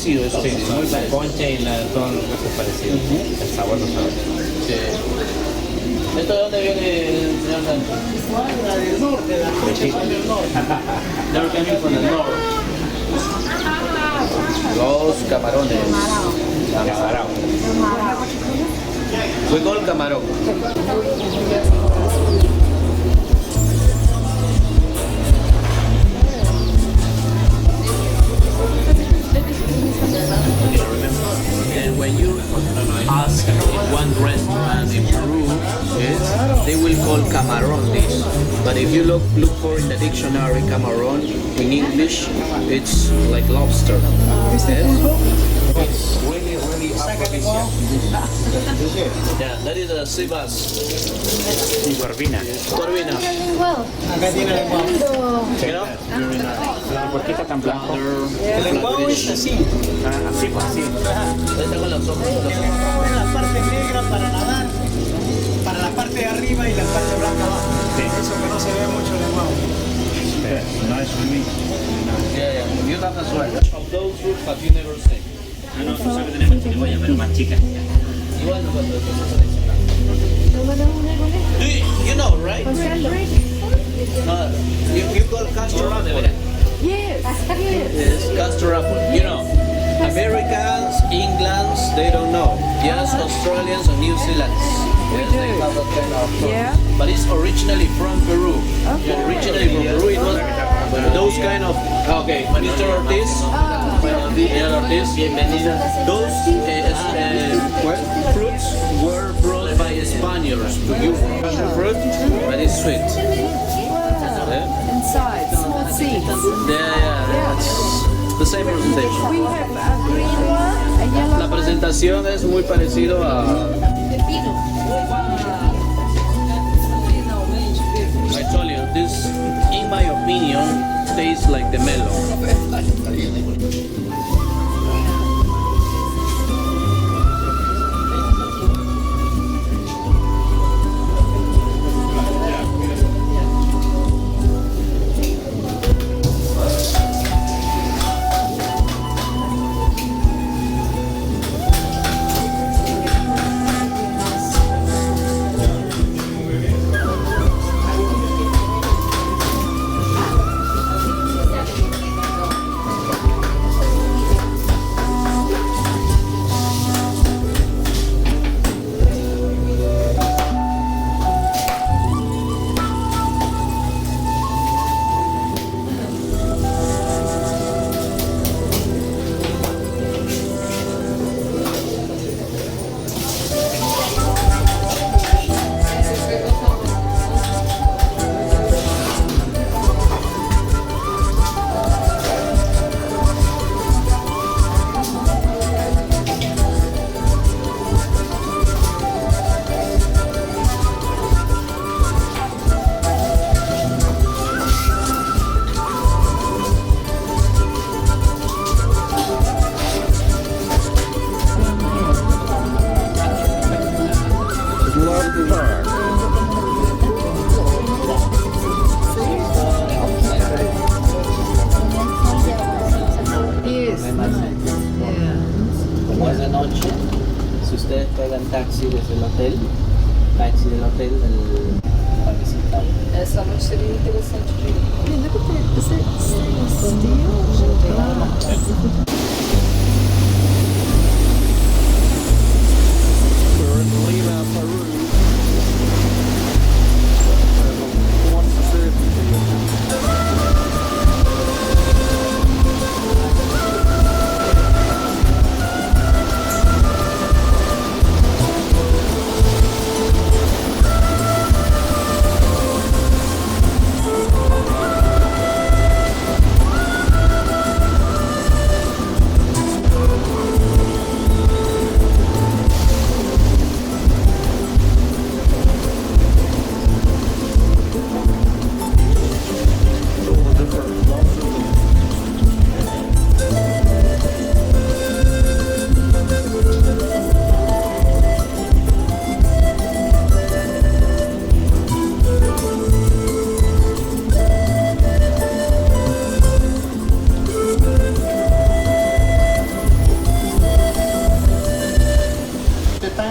parecido eso. Sí, Sí, muy muy parecido. concha y todo lo que es parecido. El sabor no sabe. Sí. ¿Esto de dónde viene, señor Sánchez? Del norte, la concha Sí. son del norte. They're coming from the north. Los camarones. Camarón. We call camarón. And when you ask in one restaurant in Peru, yes, they will call camarón this. But if you look for in the dictionary camarón in English, it's like lobster. Yes? It's really, really aphrodisiac. Yeah, that is a sea bass. Y corvina. Corvina. Acá tiene el lenguado. You know? ¿Por qué está tan blanco? El lenguado es así. Ah, así, pues así. Está con los ojos. El lenguado es la parte negra para nadar, para la parte de arriba y la parte blanca abajo. Sí. Eso que no se ve mucho el lenguado. No es un mix. Yeah, yeah. You have as well. Of those fruits have you never seen? Ah, no, eso que tenemos chirimoya, pero más chica. Igual no cuando you know, right? No, you call castor apple. Yes. Yes, castor apple. You know, Americans, Englands, they don't know. Yes, Australians and New Zealanders. Yes, they have that kind of fruit. Yeah. But it's originally from Peru. Okay. Originally from Peru, it was those kind of. Okay, Mr. Ortiz. Mr. Ortiz, bienvenido. Those fruits were brought by Spaniards to Europe. Passion fruit, but it's sweet. Yeah, Inside, small seeds. yeah, it's the same presentation. We have a green one, a yellow La presentación es muy parecido a. I told you, this, in my opinion, tastes like the melon. Como es de noche, si ustedes pegan taxi desde el hotel, para visitar. Essa noite seria interessante de ir. We're in Lima, Peru.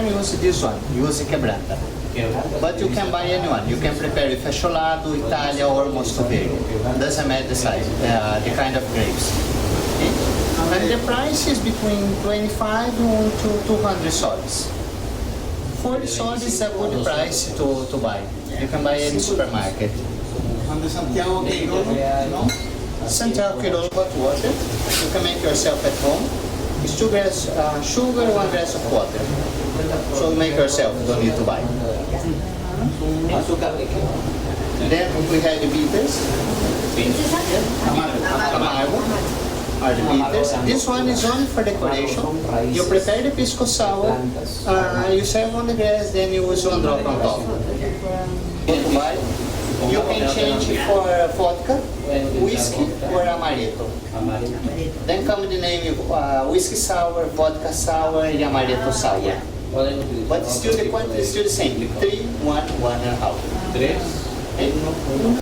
can use this one, use quebranta. But you can buy anyone. You can prepare with fecciolato, Italia, or mosto verde. Doesn't matter the size, the kind of grapes. Okay? And the price is between 25 to 200 soles. 40 soles is a good price to buy. You can buy in the supermarket. And the Santiago Queirolo, no? Santiago Queirolo hot water. You can make yourself at home. It's 2 grams sugar, 1 glass of water. So make yourself, don't need to buy. Then we have the bitters. Amargo. Are the bitters. This one is only for decoration. You prepare the pisco sour, you serve on the glass, then you use 1 drop on top. You can change for vodka, whiskey, or amaretto. Then come the name whiskey sour, vodka sour, and amaretto sour. But still the quantity is still the same. 3, 1, 1.5. 3.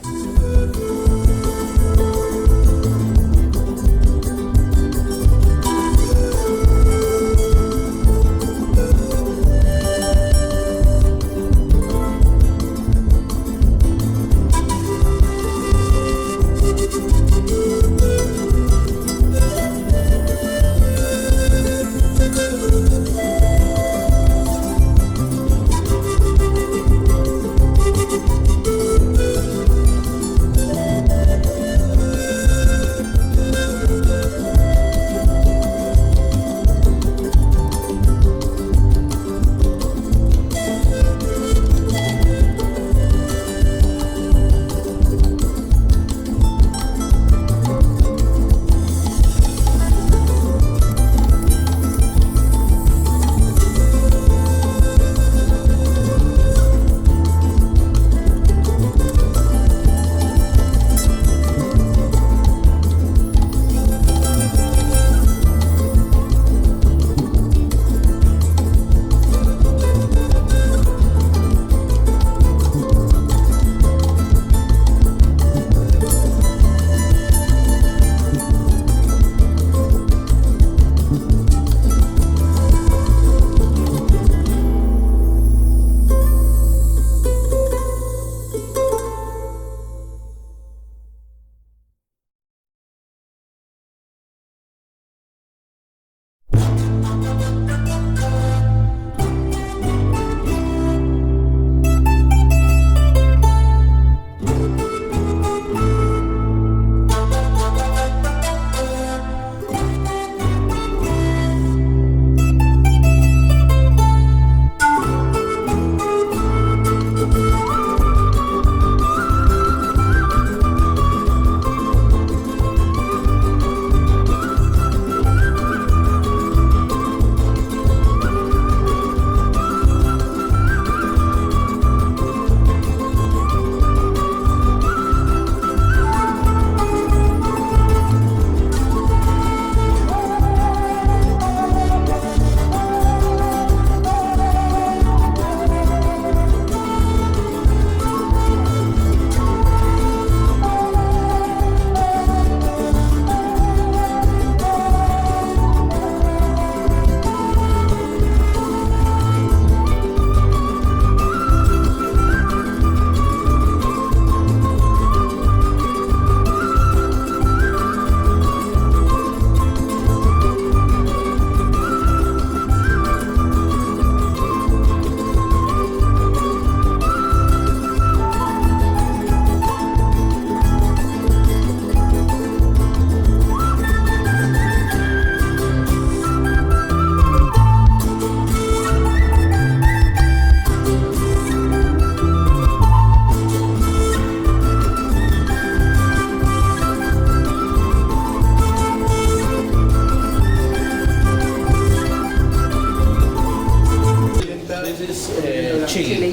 chili.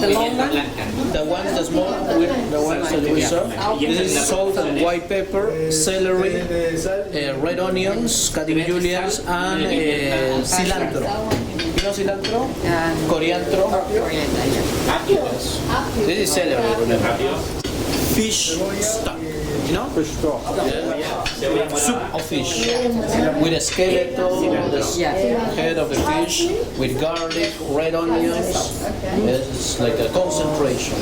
The long one? The ones, the small, the ones that we serve. This is salt and white pepper, celery, red onions, cutting julians, and cilantro. You know cilantro? Coriandro. This is celery, remember. Fish stock. You know? Fish stock. Soup of fish with a skeleton, the head of the fish with garlic, red onions. It's like a concentration.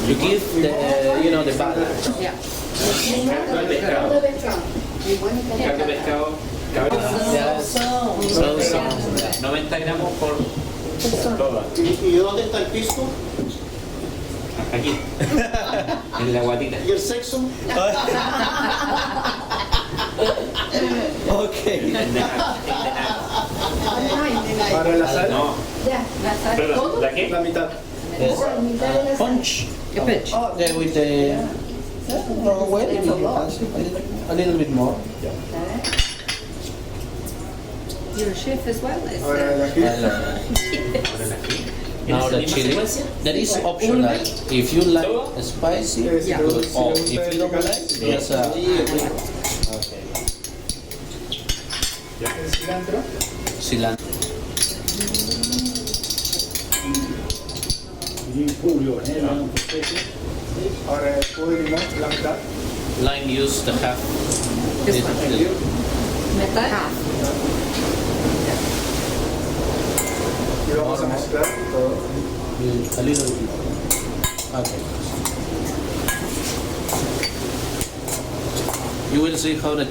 You give the the balance. Carne de pescado. So, 90 gramos por toda. ¿Y dónde está el pisco? Aquí. En la guatita. ¿Y el sexo? okay. Para la sal. No. Pero, ¿la qué? La mitad. Yes. Punch. Yeah, with the well, if you fancy, a little bit more. You're a chef as well as Ahora el ají. Now the chili. That is optional. If you like spicy, Yeah. good. Or if you don't like, just okay. El cilantro. Cilantro. Ahora el jugo de limón, la mitad. Lime use the half. This one. Half. Y vamos a mezclar todo. A little bit. Okay. You will see how the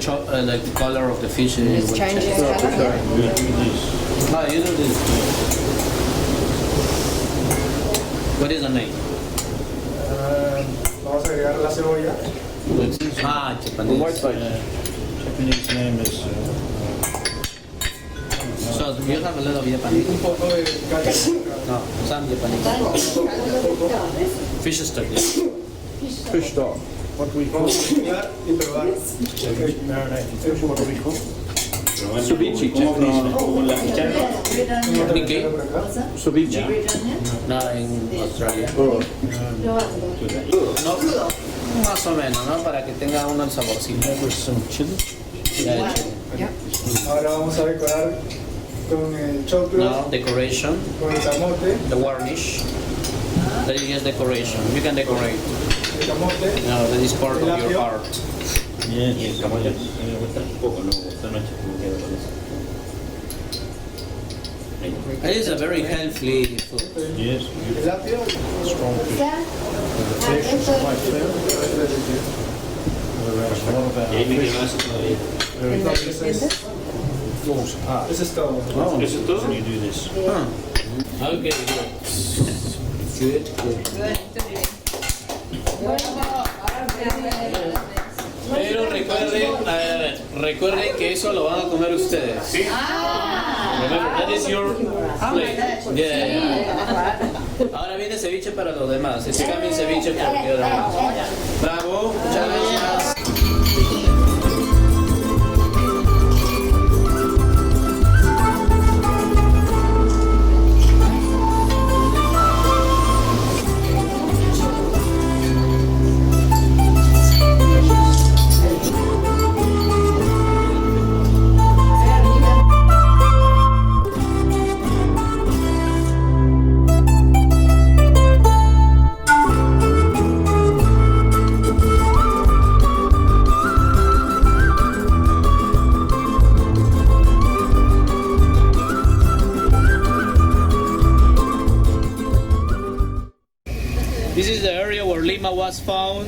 like the color of the fish is. It's changing color. No, you do this. What is the name? Vamos a agregar la cebolla. Japanese. Japanese name is So you have a lot of Japanese. Un poco de caldo. No, some Japanese. Fish stock. Yeah. fish stock. What we call Vamos a mezclar y probar. marinated fish. What we call Ceviche, Japanese. Con la fichana. Nikkei? Por acá. ceviche. No, en Australia. Oh, No, más o menos, ¿no? Para que tenga uno el saborcito. with some chili. Yeah, chili. Ahora vamos a decorar con el choclo, Now decoration, con el camote, the garnish. That is just decoration. You can decorate. el camote, No, that is part of your art. Yes. Y el camote me gusta un poco, ¿no? Esta noche como queda con eso. It is a very healthy food. Yes. el apio, Strong fish. The fish is quite fair. Whereas a lot of our Y ahí me fish quedó eso todavía. very entonces falls apart. eso es todo. Oh, ¿Eso es todo? when you do this. Okay, good. Pero recuerden que eso lo van a comer ustedes. Sí. Remember, that is your plate. Yeah. Ahora viene ceviche para los demás. Este cambia ceviche por los demás. Bravo, muchas gracias. This is the area where Lima was found.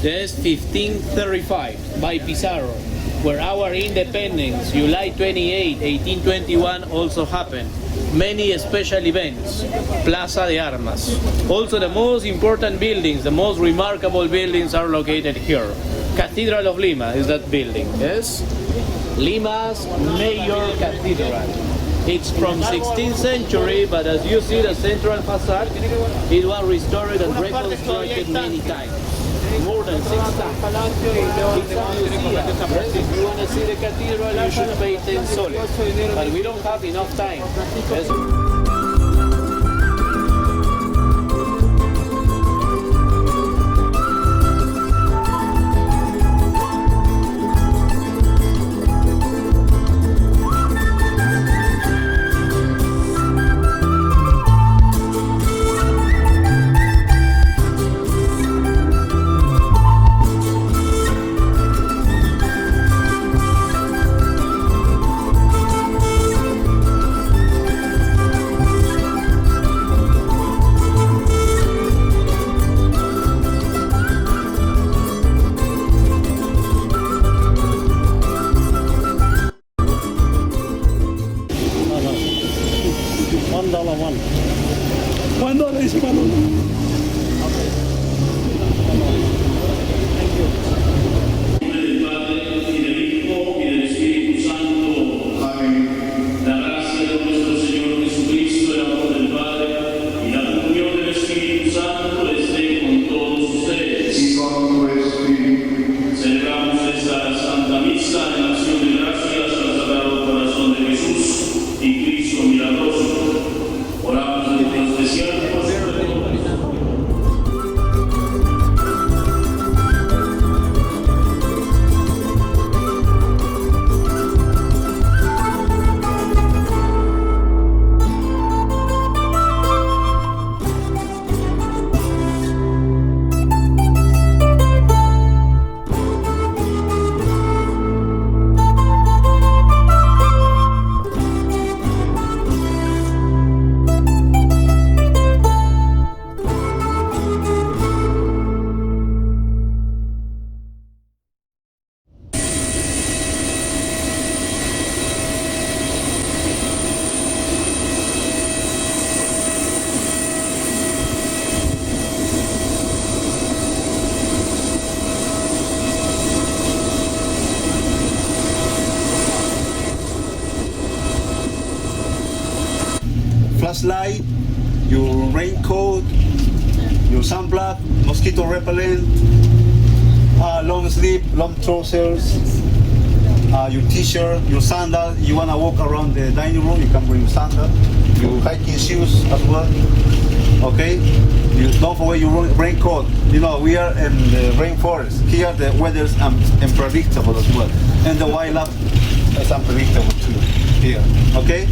This 1535 by Pizarro, where our independence, July 28, 1821, also happened. Many special events, Plaza de Armas. Also the most important buildings, the most remarkable buildings are located here. Cathedral of Lima is that building, yes? Lima's major cathedral. It's from 16th century, but as you see the central facade, it was restored and reconstructed many times. More than 6 times. It's a museum. Yes, if you want to see the cathedral, you should pay 10 soles. But we don't have enough time. Yes. $1. $1 is $1. Celebramos esta Santa Misa en acción de gracias al Sagrado Corazón de Jesús y Cristo milagroso. Oramos en especial por su Flashlight, your raincoat, your sunblock, mosquito repellent, long sleeve, long trousers, your t-shirt, your sandal. You wanna walk around the dining room, you can bring your sandal, your hiking shoes as well. Okay, you don't forget your raincoat. You know we are in the rainforest. Here the weather is unpredictable as well, and the wildlife is unpredictable too. Here, okay.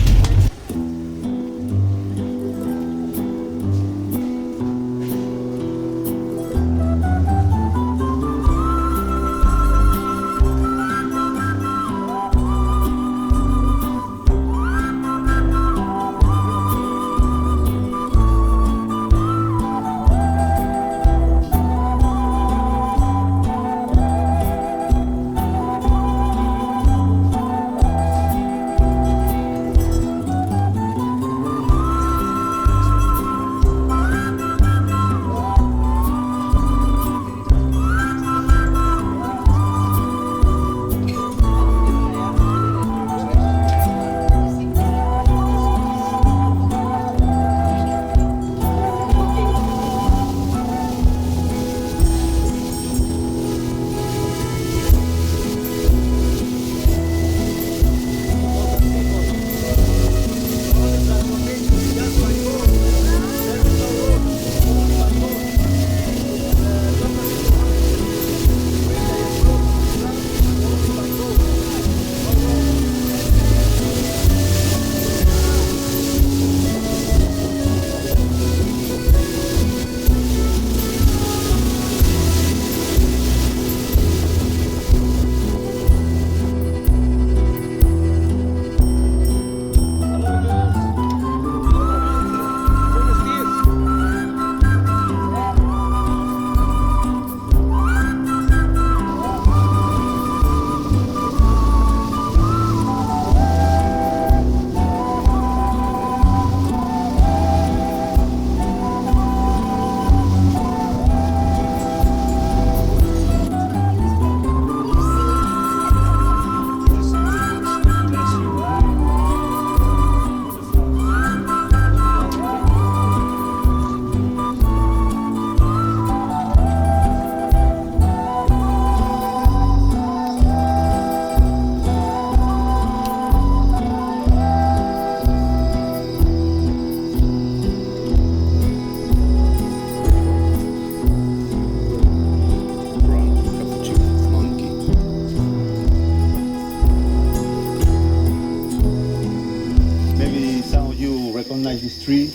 Recognize this tree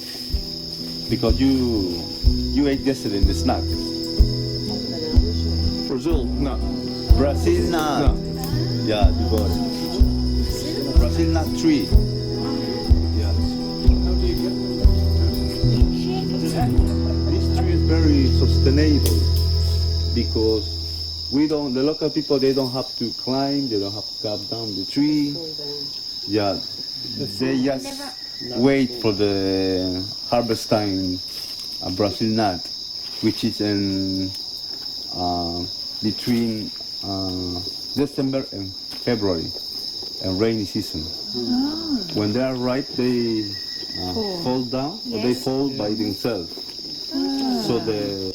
because you ate yesterday in the snacks. Brazil nut. Brazil nut. No. Yeah, you got it. Brazil nut tree. Yeah. This tree is very sustainable because the local people, they don't have to climb, they don't have to cut down the tree. Yeah, They just wait for the harvest time Brazil nut, which is in between December and February, and rainy season. When they are ripe, they fall down, or they fall by themselves. So the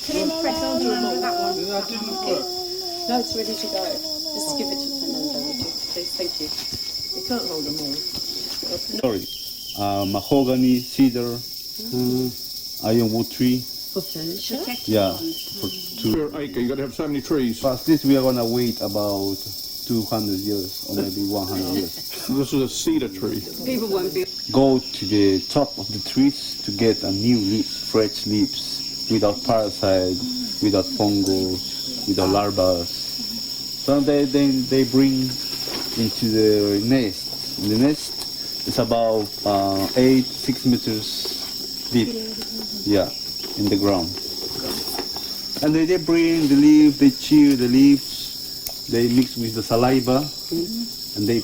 Can you press on that one? That didn't work. No, it's ready to go. Just give it to Fernando, would you? Please, thank you. We can't hold them all. sorry, mahogany, cedar, ironwood tree. For furniture? Yeah, for two. Per acre, you got to have so many trees. Past this, we are gonna wait about 200 years or maybe 100 years. This is a cedar tree. People won't be. Go to the top of the trees to get a new leaf, fresh leaves, without parasites, without fungus, without larvae. So they bring into the nest. The nest is about 6 meters deep. Yeah, in the ground. And they bring the leaf, they chew the leaves, they mix with the saliva, and they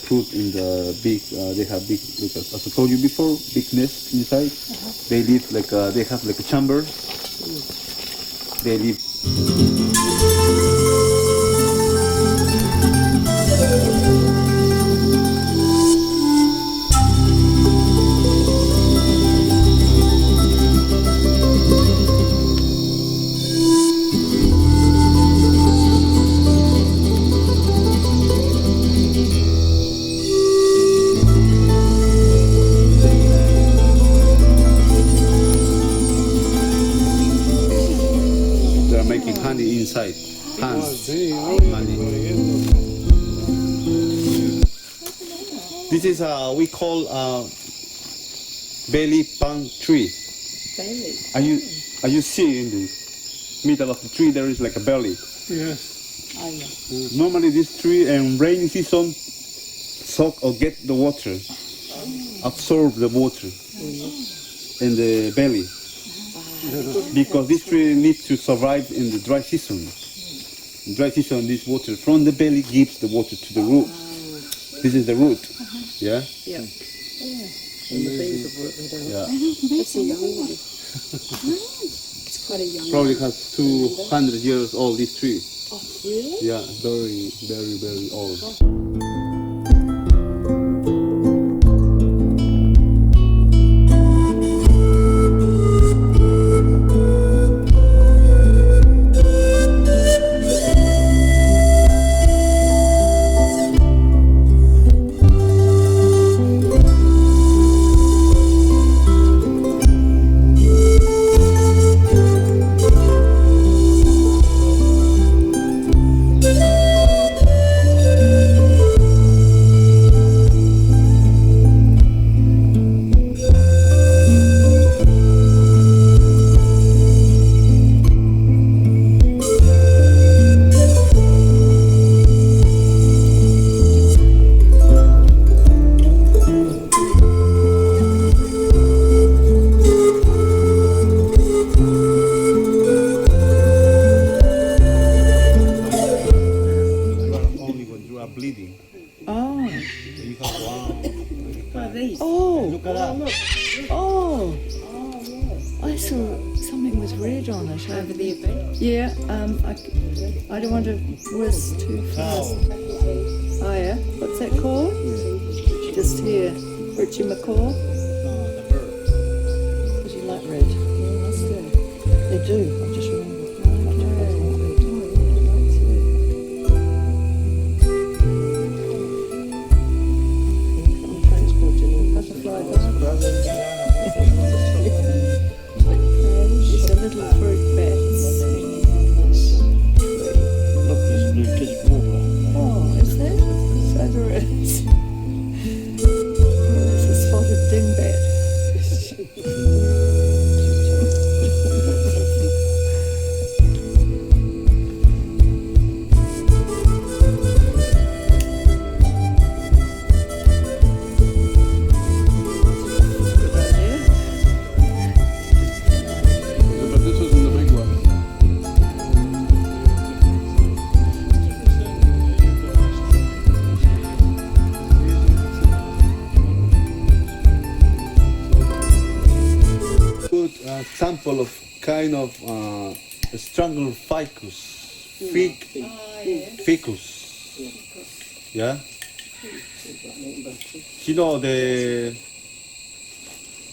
put in the big. They have big, like, as I told you before, big nest inside. They live like they have like a chamber. They live. They're making honey inside. Honey. This is we call belly palm tree. Belly. Are you see in the middle of the tree there is like a belly? Yes. Oh, yeah. Normally this tree in rainy season soak or get the water, absorb the water in the belly. Because this tree needs to survive in the dry season. In dry season, this water from the belly gives the water to the root. This is the root. Yeah? Yeah. Yeah. That's a young one. It's quite a young Probably one. has 200 years old, this tree. Oh, really? Yeah, very, very, very old. saw something with red on it. Over the event. Yeah, I don't want to whiz too fast. Oh yeah, what's that called? Just here, Richie McCaw. Does he like red? Yeah, must do. They do, I just remembered. I'm transporting butterfly. These are little fruit bats hanging on this tree. Look, there's a blue kitty walker. Oh, is there? So there is. There's a spotted dingbat. Good idea. But this isn't the big one. Good sample of kind of strangled ficus, ficus. Yeah. You know the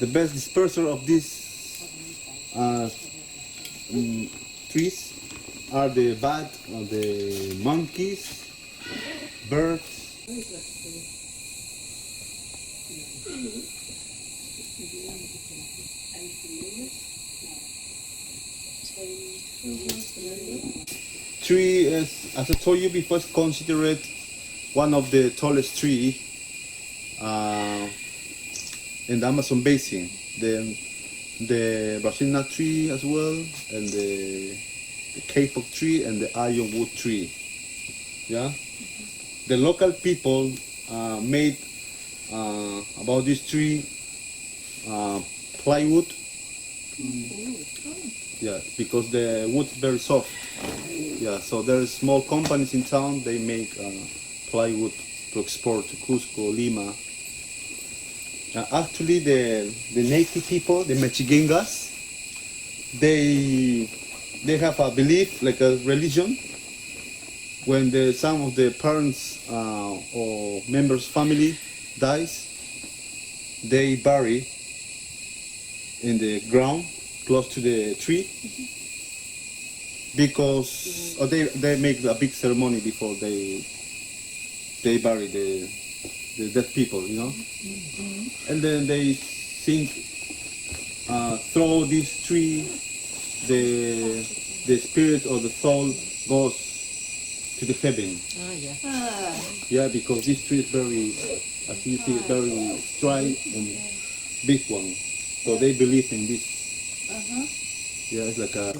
best disperser of these trees are the bat, the monkeys, birds. Tree is, as I told you before, is considered one of the tallest tree in the Amazon basin. The Brazilian nut tree as well, and the Cape oak tree and the ironwood tree. Yeah, the local people made about this tree plywood. Yeah, because the wood is very soft. Yeah, so there are small companies in town. They make plywood to export to Cusco, Lima. Actually, the native people, the Mechigengas, they have a belief, like a religion. When some of the parents or members' family dies, they bury in the ground close to the tree, because they make a big ceremony before they bury the dead people, you know. And then they think through this tree the spirit or the soul goes to the heaven. Oh yeah. Yeah, because this tree is very, as you see, very strong and big one. So they believe in this. Yeah, it's like a...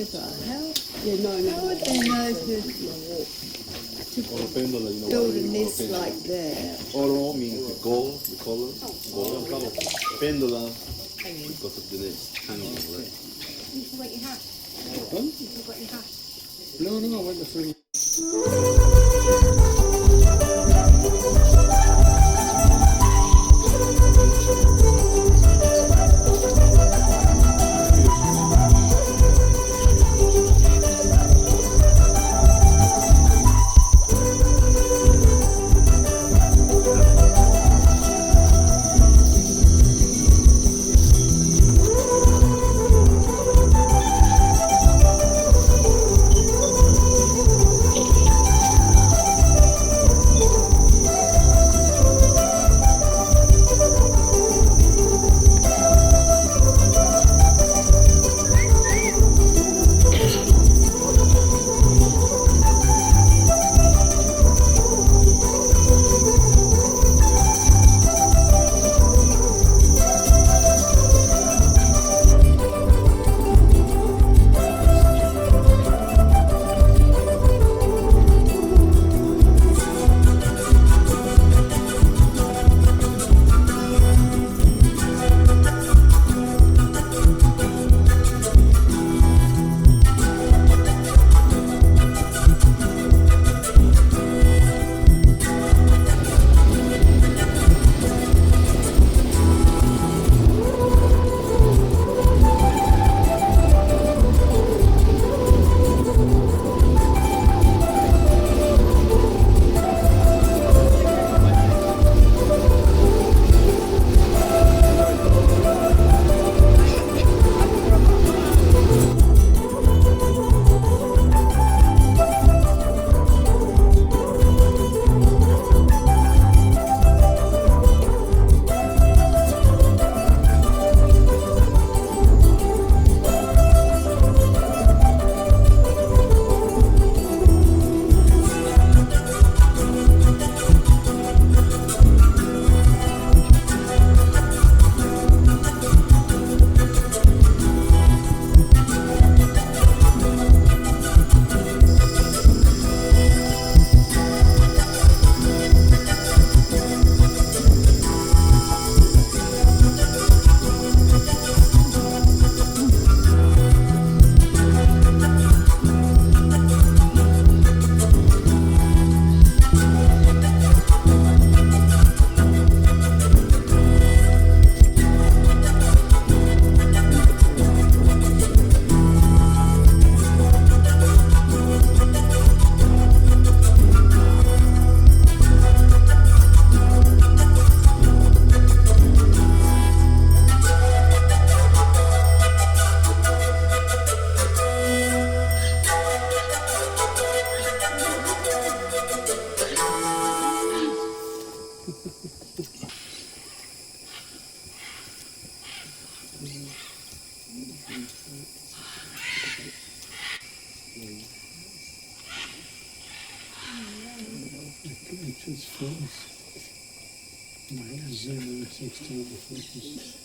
river. Yeah, no, How would they know to build a nest like that? Oro means gold, the color. Gold. Pendula because of the nest hanging, right? You forgot your hat. Huh? You forgot your hat. No, I went to free. It's false. My zoom in 16 focus.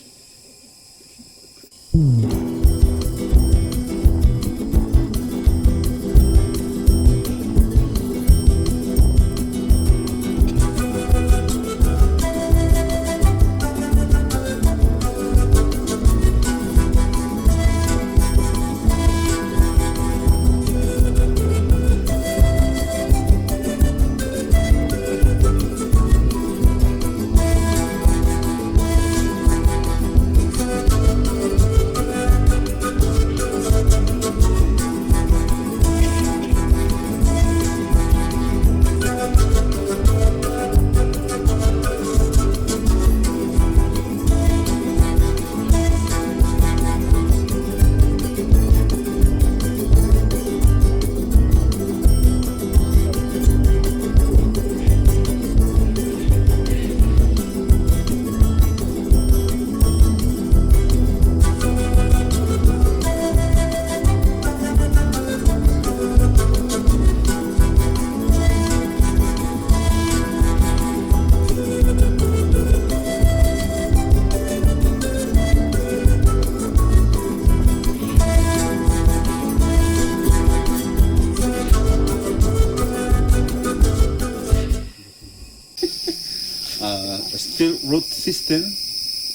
a still root system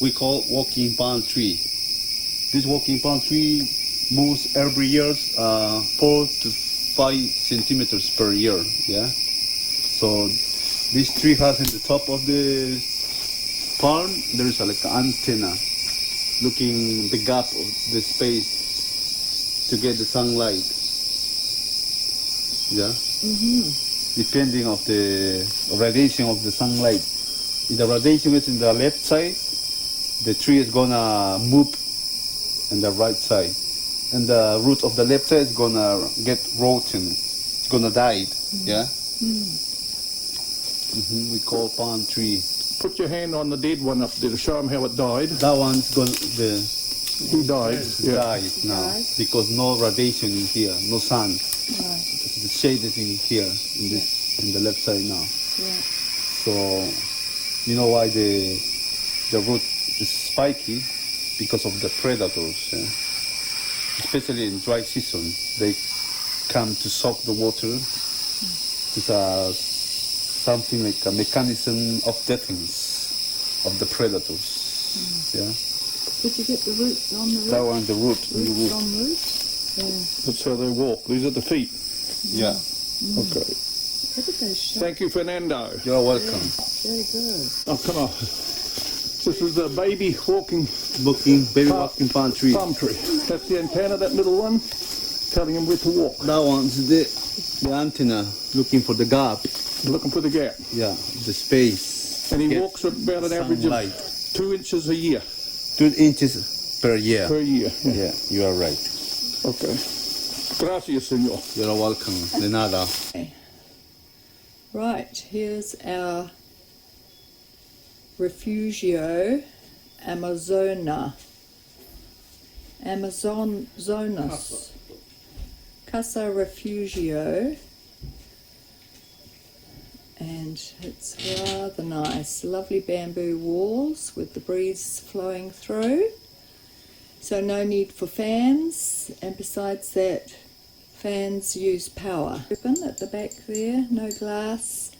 we call walking palm tree. This walking palm tree moves every year 4 to 5 centimeters per year. Yeah. So this tree has in the top of the palm there is like an antenna looking the gap of the space to get the sunlight. Yeah. Depending of the radiation of the sunlight. If the radiation is in the left side, the tree is gonna move in the right side, and the root of the left side is gonna get rotten. It's gonna die. Yeah. We call palm tree. Put your hand on the dead one up there to show him how it died. That one's gonna He died. Yeah. died now because no radiation in here, no sun. The shade is in here in the left side now. So you know why the root is spiky? Because of the predators. Yeah? Especially in dry season, they come to suck the water. It's something like a mechanism of defense of the predators. Yeah. Did you get the roots on the root? That one, the root. Roots on root? Yeah. That's how they walk. These are the feet. Yeah. Okay. Look at those shots. Thank you, Fernando. You're welcome. Very good. Oh, come on. This is a baby walking Baby walking palm tree. palm tree. That's the antenna, that middle one, telling him where to walk. That one's the antenna looking for the gap. Looking for the gap. Yeah, the space. And he Get walks at about an average sunlight. of 2 inches a year. 2 inches per year. Per year. Yeah, you are right. Okay. Gracias, senor. You're welcome. De nada. Right, here's our Refugio Amazonas. Casa Refugio. And it's rather nice. Lovely bamboo walls with the breeze flowing through. So no need for fans, and besides that, fans use power. Open at the back there, no glass,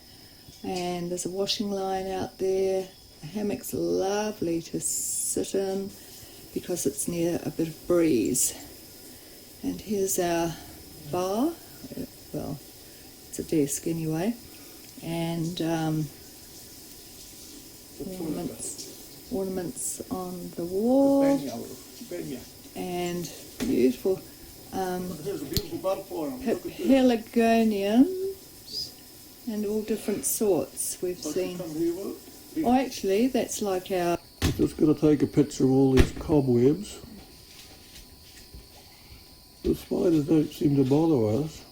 and there's a washing line out there. The hammock's lovely to sit in because it's near a bit of breeze. And here's our bar, well, it's a desk anyway, and ornaments on the wall, and beautiful pelargoniums and all different sorts we've seen. Oh, actually, that's like our... I'm just going to take a picture of all these cobwebs. The spiders don't seem to bother us.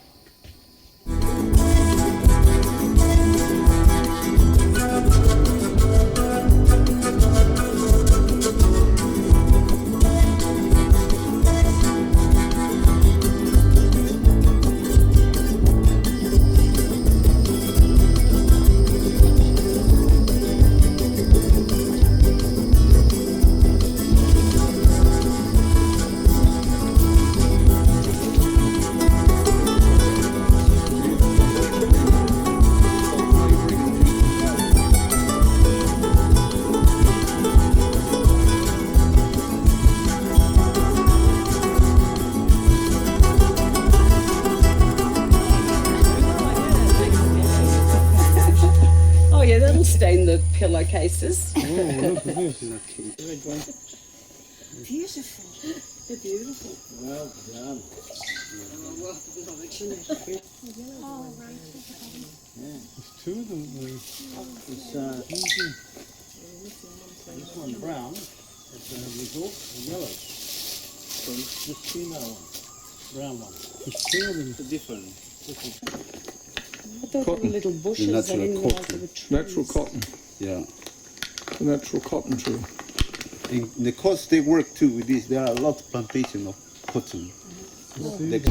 Oh yeah, that'll stain the pillowcases. Beautiful. They're beautiful. Well done. There's two of them. This one brown, it's a result yellow. So it's just female one, brown one. There's two of them. Different. I thought they were little bushes. I Natural didn't realise cotton. they were trees. Natural cotton. Yeah. The natural cotton tree. In the coast they work too with this. There are a lot of plantation of cotton. They-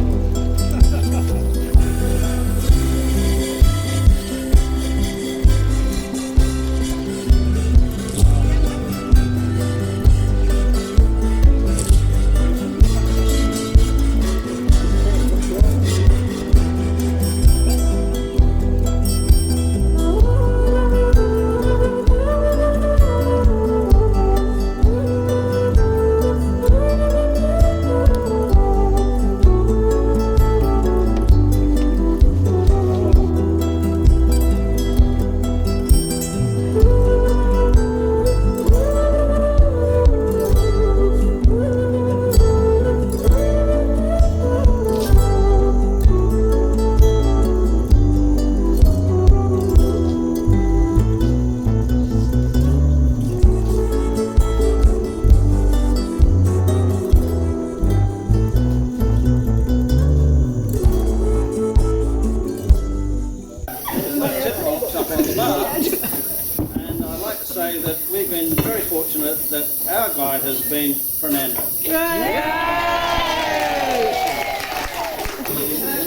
And I'd like to say that we've been very fortunate that our guide has been Fernando.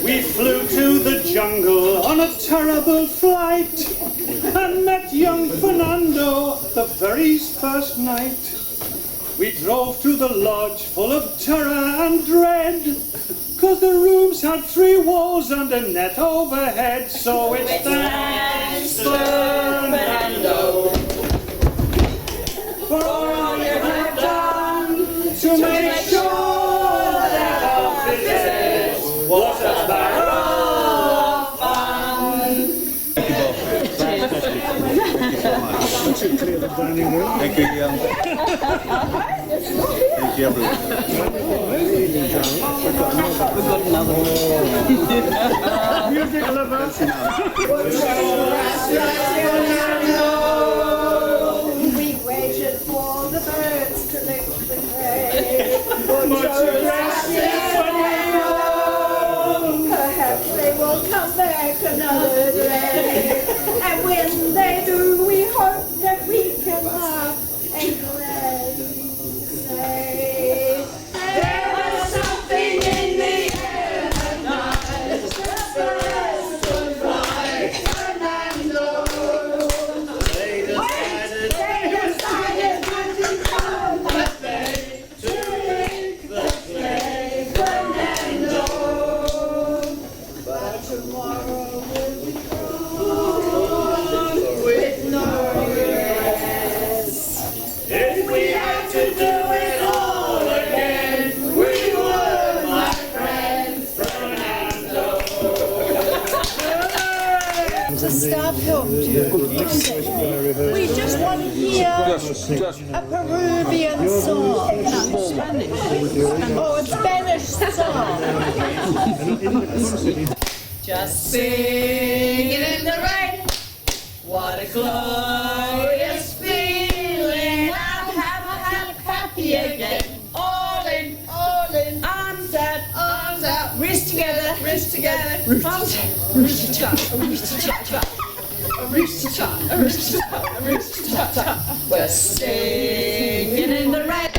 We flew to the jungle on a terrible flight and met young Fernando the very first night. We drove to the lodge full of terror and dread, 'cause the rooms had 3 walls and a net overhead. So it's thanks, Fernando, for all you have done to make sure that our visit was a barrel of fun. Thank you both. Thank you, Liam. Thank you, everyone. Music lovers. We waited for the birds to lift the hay. Perhaps they will come back another day. And when they do, we hope that we can laugh and gladly say, there was something in the air that night. The birds would fly, Fernando. They decided when to come that day to make the sleigh, Fernando. But tomorrow will be gone with no regrets. If we had to do it all again, we would, my friend Fernando. The staff helped you. We just want to hear a Peruvian song. Oh, a Spanish song. Just singing in the rain. What a glorious feeling. I'm happy again. All in, arms out, wrists together, arms out, wrist to top, wrist to top, wrist to top, wrist to top, wrist to top. We're singing in the rain.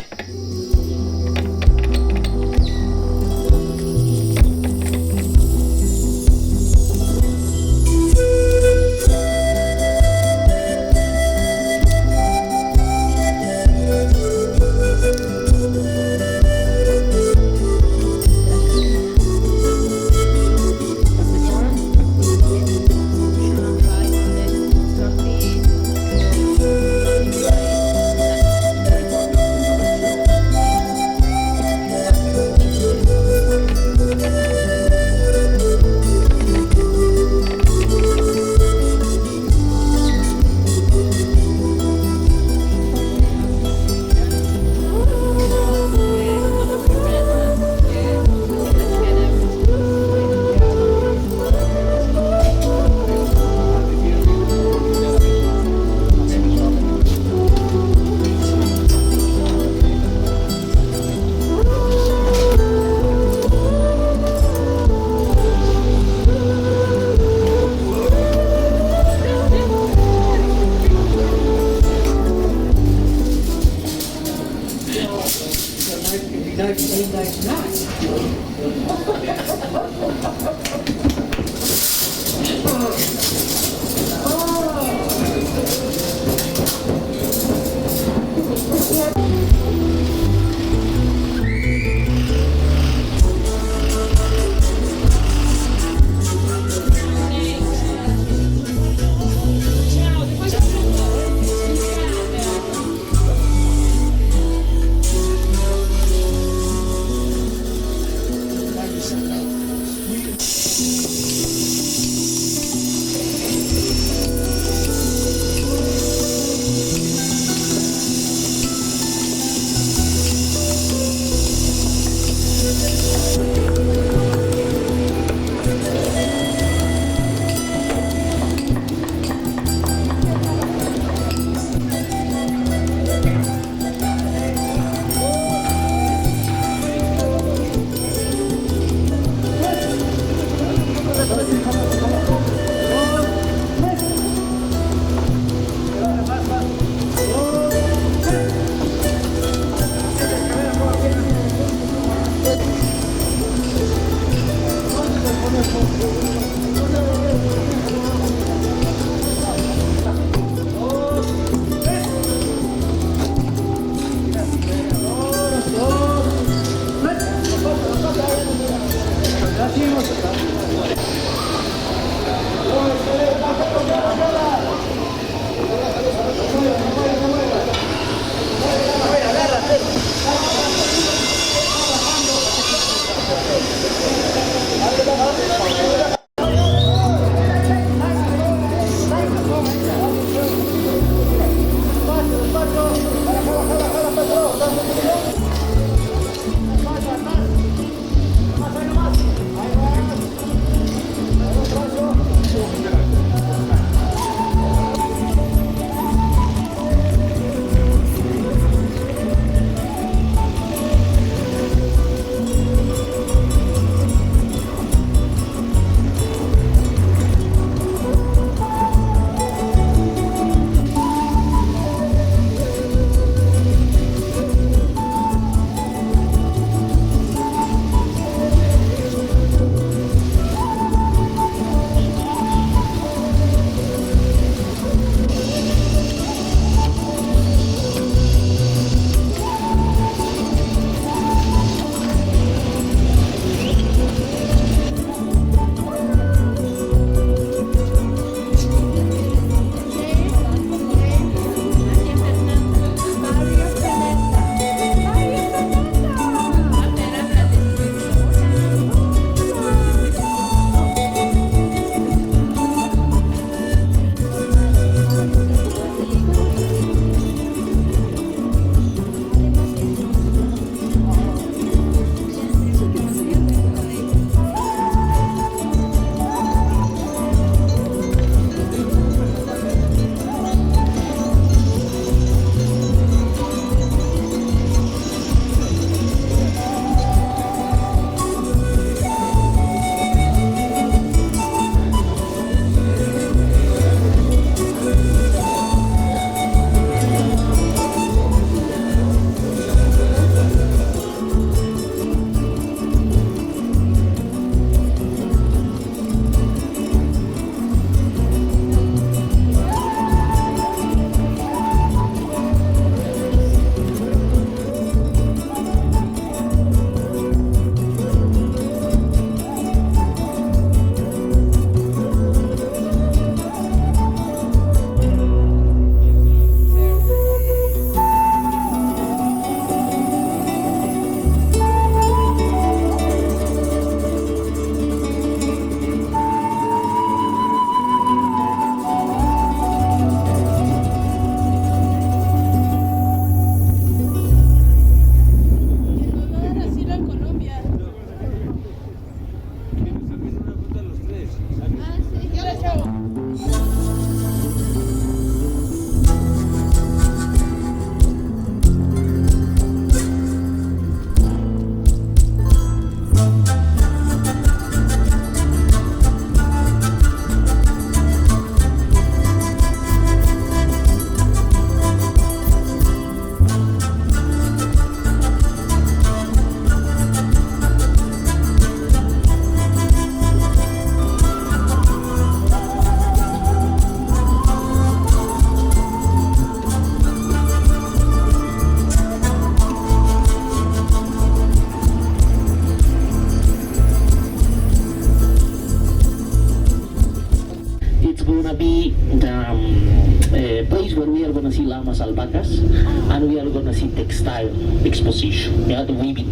it's gonna be the place where we are gonna see llamas, alpacas, and we are gonna see textile exposition, yeah, the weaving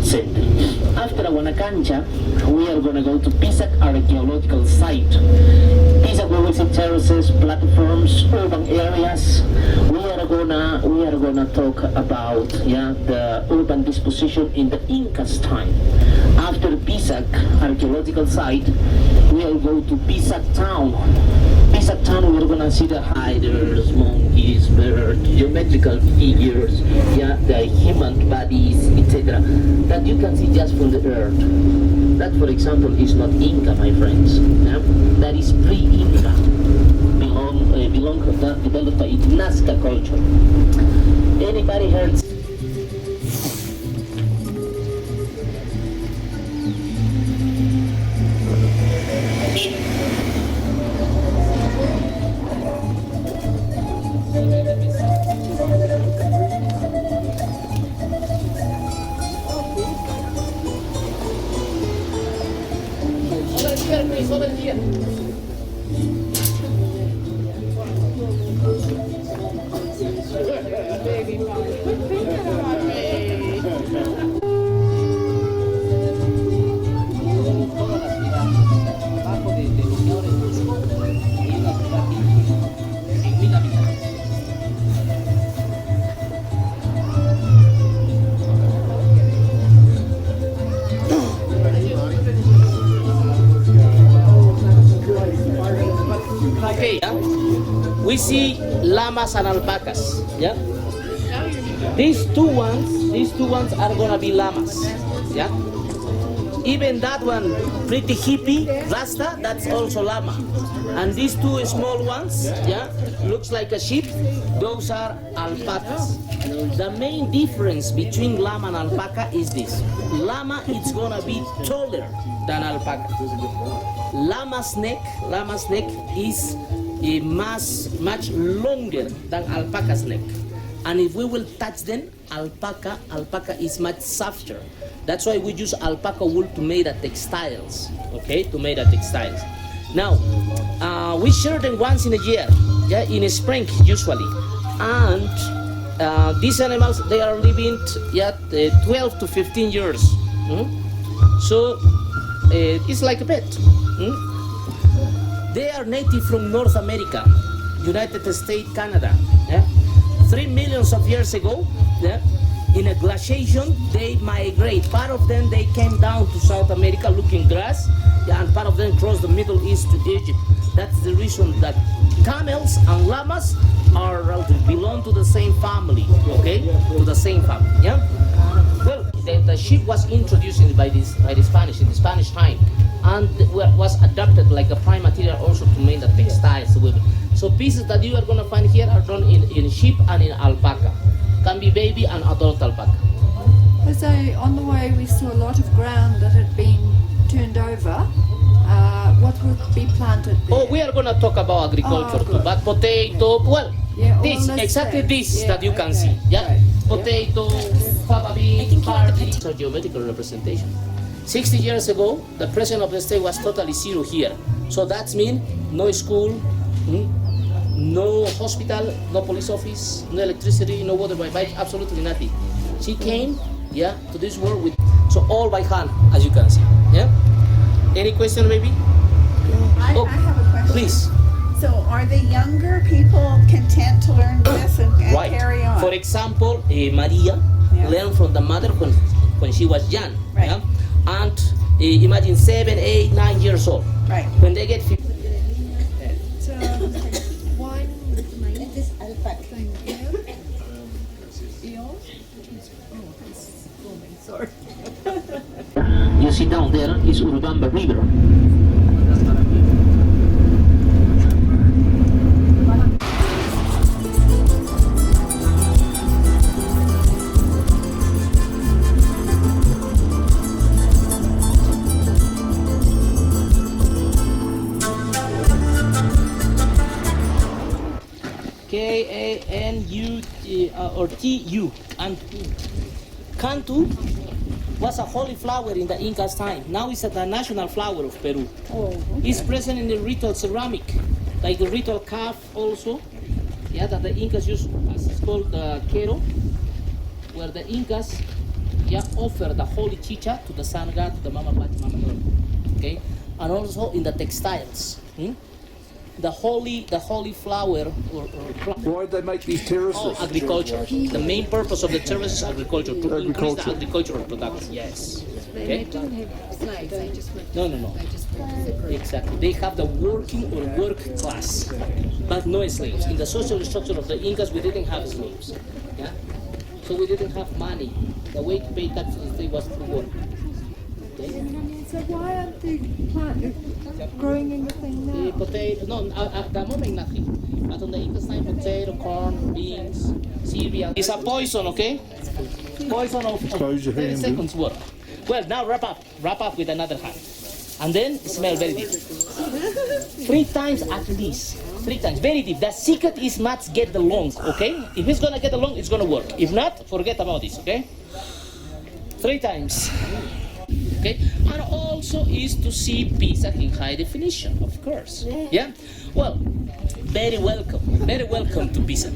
center. After Aguanacancha, we are gonna go to Pisac archaeological site. Pisac, we will see terraces, platforms, urban areas. We are gonna talk about the urban disposition in the Incas time. After Pisac archaeological site, we'll go to Pisac town. Pisac town, we're gonna see the hiders, monkeys, birds, geometrical figures, the human bodies, etc. that you can see just from the earth. That, for example, is not Inca, my friends. That is pre-Inca. Developed by Nazca culture. Anybody heard? Okay, we see llamas and alpacas. Yeah, these two ones are gonna be llamas. Yeah, even that one, pretty hippie Rasta, that's also llama. And these two small ones, looks like a sheep. Those are alpacas. The main difference between llama and alpaca is this: llama is gonna be taller than alpaca. Llama's neck is much longer than alpaca's neck, and if we will touch them, alpaca is much softer. That's why we use alpaca wool to make the textiles. Okay, to make the textiles. Now, we shear them once in a year, in spring usually, and these animals, they are living 12 to 15 years. So it's like a pet. They are native from North America, United States, Canada. 3 million of years ago, in a glaciation, they migrate. Part of them, they came down to South America looking grass, and part of them crossed the Middle East to Egypt. That's the reason that camels and llamas belong to the same family, okay? To the same family, Well, the sheep was introduced by the Spanish in the Spanish time, and was adapted like a prime material also to make the textiles. So pieces that you are going to find here are done in sheep and in alpaca. Can be baby and adult alpaca. Jose, on the way we saw a lot of ground that had been turned over. What would be planted there? Oh, we are going to talk about agriculture too, but potato, well, exactly this that you can see. Right. Potato, fava bean, barley. It's a geometrical representation. 60 years ago, the president of the state was totally zero here. So that means no school, no hospital, no police office, no electricity, no water by pipe, absolutely nothing. She came, to this world with, so all by hand, as you can see. Any question, maybe? I have a question. Please. So are the younger people content to learn this and Right. carry on? For example, Maria learned from the mother when she was young. Right. And imagine 7, 8, 9 years old. Right. When they get 15. This alpaca. Sorry. You see down there is Urubamba River. K-A-N-U or T-U and Cantu was a holy flower in the Inca's time. Now it's the national flower of Peru. Oh, okay. It's present in the ritual ceramic, like the ritual calf also. Yeah, that the Incas use, as it's called the quero, where the Incas offer the holy chicha to the sun god, to the Mama Pachamama Earth. Okay, and also in the textiles. The holy flower or Why did they make these terraces? agriculture. The main purpose of the terrace is agriculture, to increase the agricultural production. Yes. They don't have slaves, they just work. No. They just work separate. Exactly. They have the working or work class, but no slaves. In the social structure of the Incas, we didn't have slaves. Yeah. So we didn't have money. The way to pay taxes was through work. Okay. So why aren't they growing anything now? Potato, no, at the moment nothing. But on the Incas time, potato, corn, beans, cereal. It's a poison, okay? Poison of 30 seconds work. Well, now wrap up with another hand. And then smell very deep. 3 times at least. 3 times, very deep. The secret is must get the lung, okay? If it's gonna get the lung, it's gonna work. If not, forget about this, okay? 3 times. Okay, and also is to see Pisac in high definition, of course. Yeah, well, very welcome to Pisac.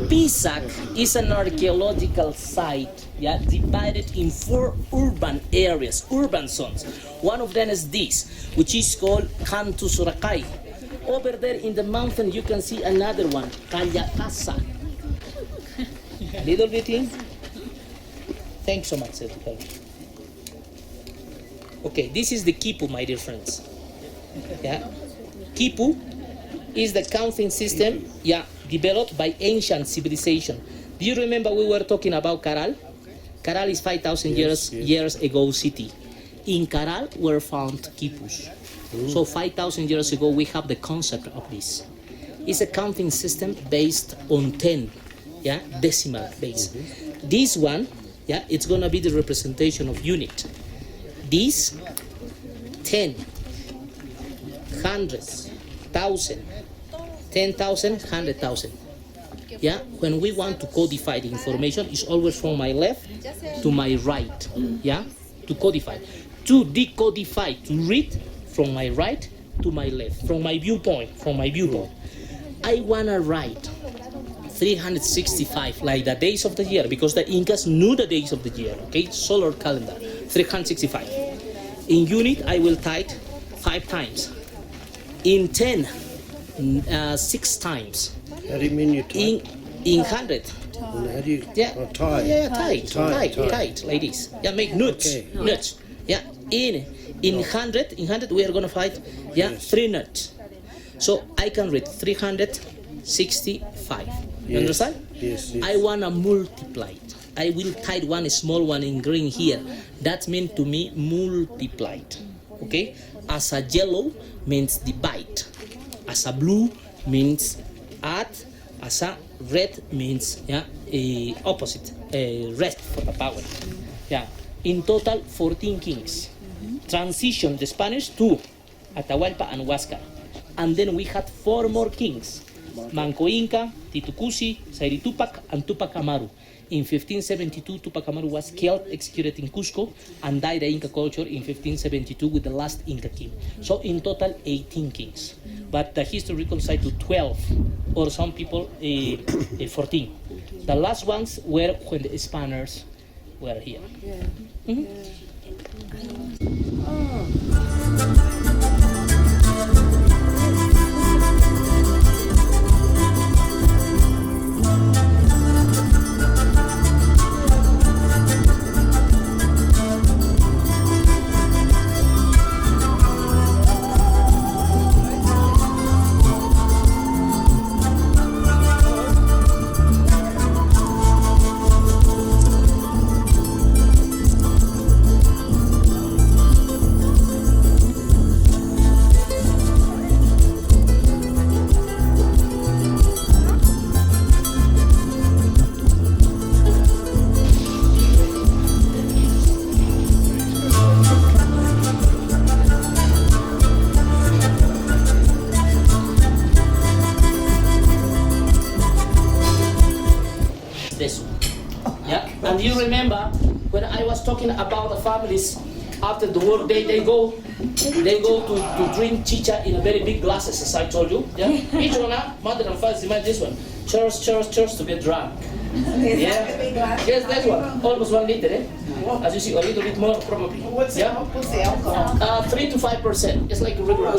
Pisac is an archaeological site, divided in 4 urban areas, urban zones. One of them is this, which is called Cantu Surakai. Over there in the mountain, you can see another one, Kayakasa. Little bit in. Thanks so much, sir. Okay, this is the Kipu, my dear friends. Yeah, Kipu is the counting system, developed by ancient civilization. Do you remember we were talking about Caral? Caral is 5,000 years ago city. In Caral were found Kipus. So 5,000 years ago we have the concept of this. It's a counting system based on 10, decimal base. This one, it's gonna be the representation of unit. This 10, 100, 1,000, 10,000, 100,000. Yeah, when we want to codify the information, it's always from my left to my right. Yeah, to codify. To decodify, to read from my right to my left, from my viewpoint. I wanna write 365, like the days of the year, because the Incas knew the days of the year, okay? Solar calendar, 365. In unit, I will type 5 times. In 10, 6 times. How do you mean you type? In 100. How do you tight, like this. Yeah, make nuts. Okay. Nuts. Yeah, in 100, we are gonna find 3 nuts. So I can read 365. You understand? Yes. I wanna multiply it. I will type one small one in green here. That means to me multiplied. Okay? As a yellow means divide. As a blue means add. As a red means opposite. Rest for the power. Yeah. In total 14 kings. Transition the Spanish to Atahualpa and Huáscar. And then we had 4 more kings. Manco Inca, Titucusi, Sairi Tupac, and Tupac Amaru. In 1572, Tupac Amaru was killed, executed in Cusco, and died the Inca culture in 1572 with the last Inca king. So in total, 18 kings. But the historical side to 12, or some people 14. The last ones were when the Spaniards were here. This one. Yeah, and you remember when I was talking about the families after the work day, they go to drink chicha in a very big glasses, as I told you. Yeah, each one, mother and father, imagine this one. Cheers, cheers, cheers to get drunk. Yeah, yes, that one, almost 1 liter. Eh? As you see, a little bit more probably. What's the alcohol? 3 to 5%. It's like regular.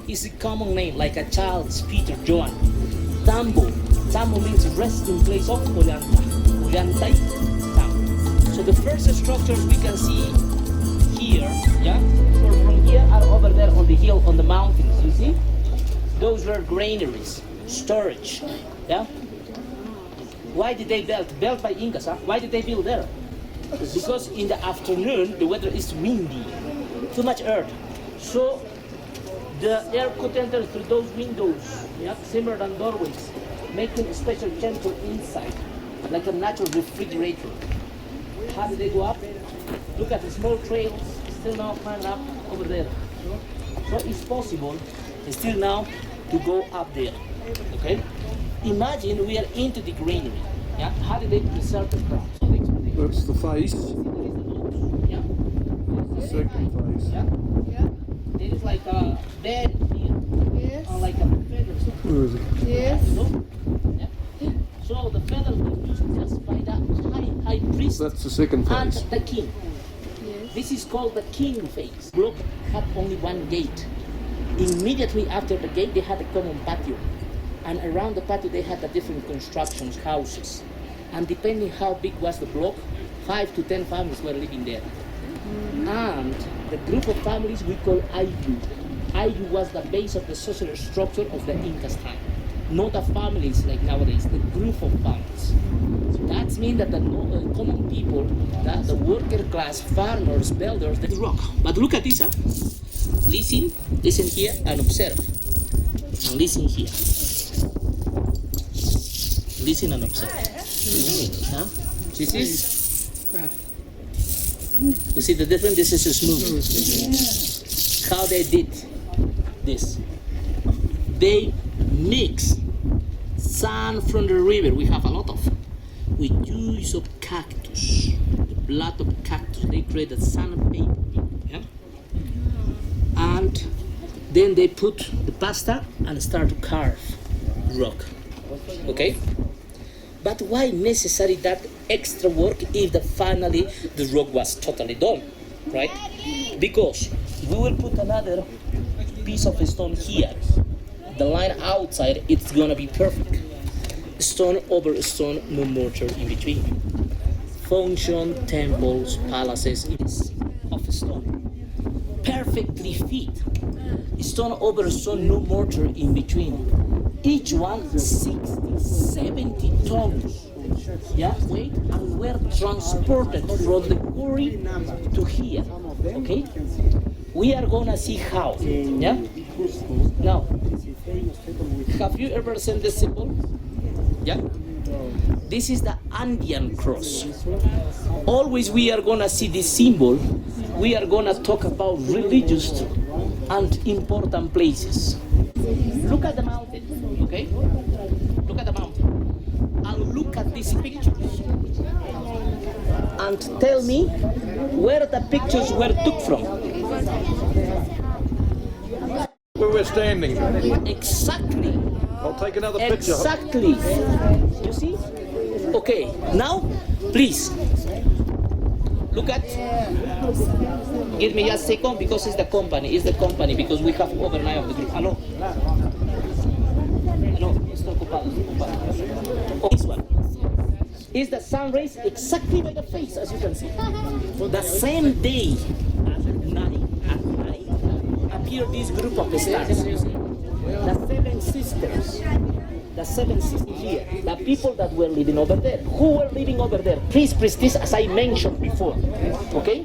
Is a common name like a child's Peter Joan. Tambo. Tambo means resting place of Ollanta. Ollantai, Tambo. So the first structures we can see here, yeah, or from here are over there on the hill, on the mountains, you see? Those were granaries, storage, yeah? Why did they build? Built by Incas, huh? Why did they build there? Because in the afternoon, the weather is windy, too much earth. So the air could enter through those windows, yeah, similar than doorways, making a special chamber inside, like a natural refrigerator. How did they go up? Look at the small trails, still now climbing up over there. So it's possible, still now, to go up there, okay? Imagine we are into the granary, yeah? How did they preserve the crops? That's the face. Yeah. The second face. Yeah. There is like a bed here, Yes. or like a feather. Where is it? Yes. You know? Yeah. So the feather was used just by the high priest That's the second and face. the king. Yes. This is called the king face. Block had only one gate. Immediately after the gate, they had a common patio. And around the patio, they had the different constructions, houses. And depending how big was the block, 5 to 10 families were living there. And the group of families we call Ayllu. Ayllu was the base of the social structure of the Incas time. Not the families like nowadays, the group of families. That means that the common people, the worker class, farmers, builders, they rock. But look at this, huh? Listen here and observe. And listen here. Listen and observe. Huh? This is rough. You see the difference? This is smooth. How they did this. They mix sand from the river, we have a lot of, with juice of cactus, the blood of cactus. They created sandpaper, yeah? And then they put the pasta and start to carve rock, okay? But why necessary that extra work if finally the rock was totally done, right? Because we will put another piece of stone here. The line outside, it's gonna be perfect. Stone over stone, no mortar in between. Function, temples, palaces, it's of stone. Perfectly fit. Stone over stone, no mortar in between. Each one 60, 70 tons. Yeah, weight, and were transported from the quarry to here. Okay? We are gonna see how. Yeah? Now, have you ever seen this symbol? Yeah? This is the Andean cross. Always we are gonna see this symbol. We are gonna talk about religious and important places. Look at the mountain, okay? Look at the mountain. And look at these pictures. And tell me where the pictures were took from. Where we're standing. Exactly. I'll take another picture. Exactly. You see? Okay, now, please. Look at. Give me a second because it's the company. It's the company because we have overnight of the group. Hello. Hello. Está ocupado. Oh, this one. Is the sun rays exactly by the face, as you can see. The same day, at night, appear this group of stars. The seven sisters. The seven sisters here. The people that were living over there. Who were living over there? Priests, priestess, as I mentioned before. Okay?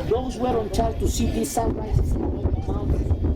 Those were on charge to see these sunrises on the mountain.